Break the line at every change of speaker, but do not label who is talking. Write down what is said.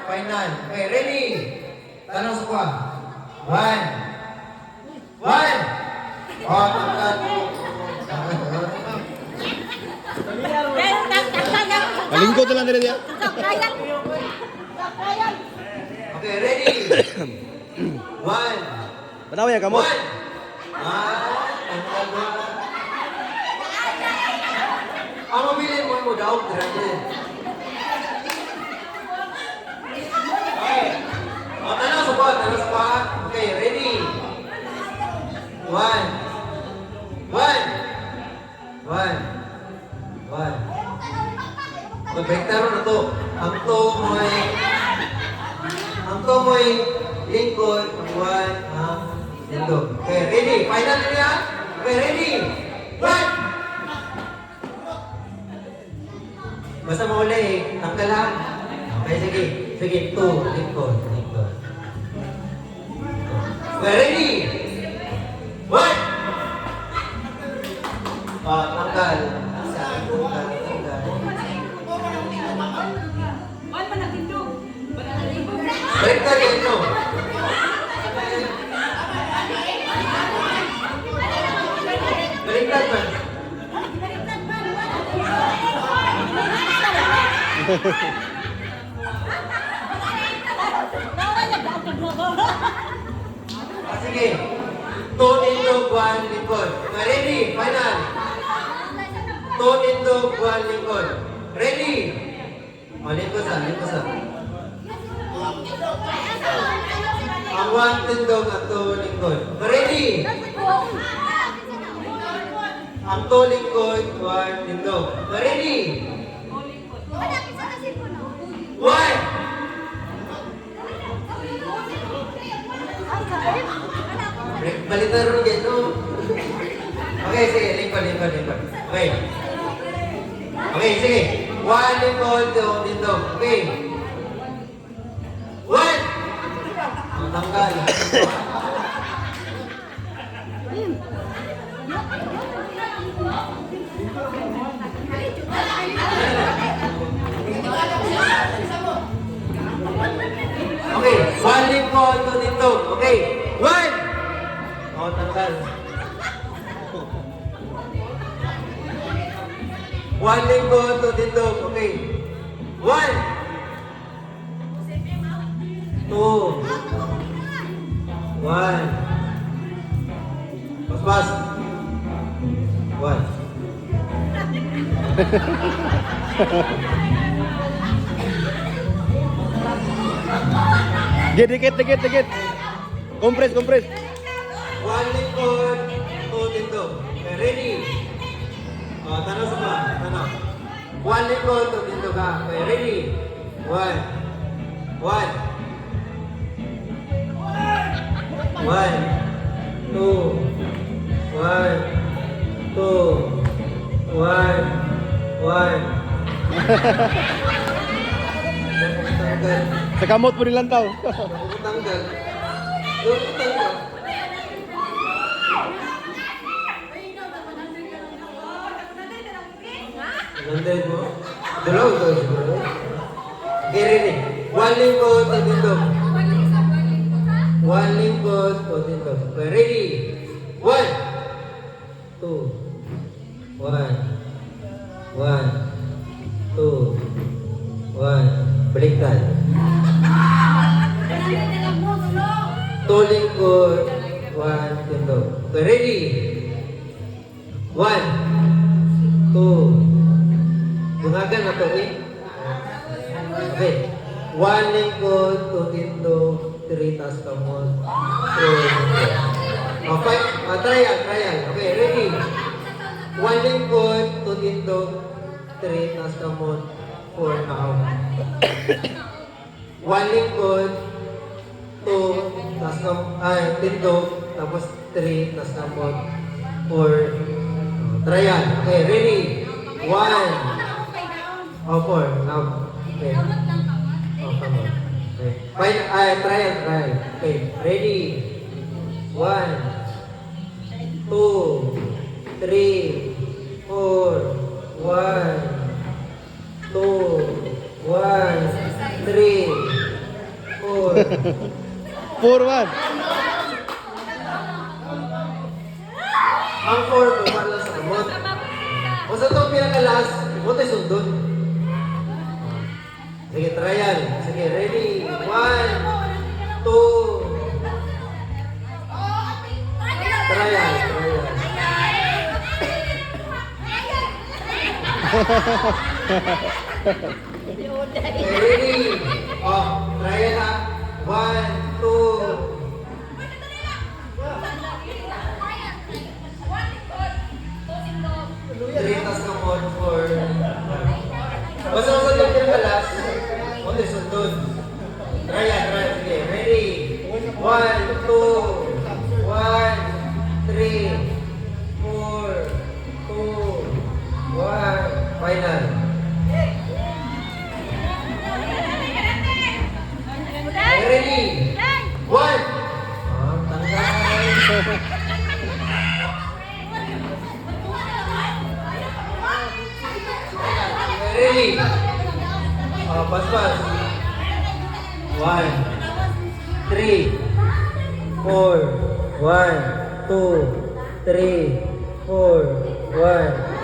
final. Okay, ready? Tanong sa kwa. One. One. Oh, tanggal.
Kalingkod na lang nila diya.
Okay, ready? One.
Panawa yan, kamot.
One. Ang mabilin mo daw, grabe. Okay. O, tanong sa kwa. Okay, ready? One. One. One. One. Magbektaro na to. Ang to mo'y lingkod, ang one, ang lindog. Okay, ready? Final na niya? Okay, ready? One! Basta mahuli eh. Tanggal lang. Okay, sige. Sige, two. Lingkod. Okay, ready? One! Tanggal. Tanggal. Baliktad yan ito. Baliktad man. Sige. Two lindog, one lingkod. Ready? Final. Two lindog, one lingkod. Ready? Lingkod sa. Ang one tindog at two lingkod. Ready? Ang two lingkod, one tindog. Ready? One! Balitan rin dito. Okay, sige. Lingkod. Okay. Okay, sige. One lingkod, two tindog. Okay. One! Tanggal. Okay, one lingkod, two tindog. Okay, one! Tanggal. One lingkod, two tindog. Okay, one! Two. One. Pas. One.
Dikit. Kompres.
One lingkod, two tindog. Okay, ready? Tanong sa ba? Tanong. One lingkod, two tindog ha. Okay, ready? One. One. One, two, one, two, one. Tanggal.
Sa kamot po nilang tao.
Tanggal. Nanday mo? Dalaw ito siguro. Okay, ready? One lingkod, two tindog. One lingkod, two tindog. Okay, ready? One, two, one, two, one. Baliktad. Two lingkod, one tindog. Okay, ready? One, two. Dungagan na to eh. Okay. One lingkod, two tindog, three tas kamot. Okay. Trial. Okay, ready? One lingkod, two tindog, three tas kamot, four now. One lingkod, two tas tindog, tapos three tas kamot, four. Trial. Okay, ready? One. Four. Now. Okay. Come on. Okay. Trial. Okay. Ready? One. Two. Three. Four. One. Two. One. Three.
4-1.
Ang 4 po para sa kamot. Kung sa itong pinaka-last, imote sundon. Sige, trial. Sige, ready? 1, 2. Trial. Okay, ready? Oh, trial ha. 1, 2. Tritas ka mo for... Basta sa itong pinaka-last, imote sundon. Trial. Sige, ready? 1, 2, 1, 3, 4, 2, 1, final. Okay, ready? 1. Tanggal. Ready? Pas. 1, 3, 4, 1, 2, 3, 4, 1.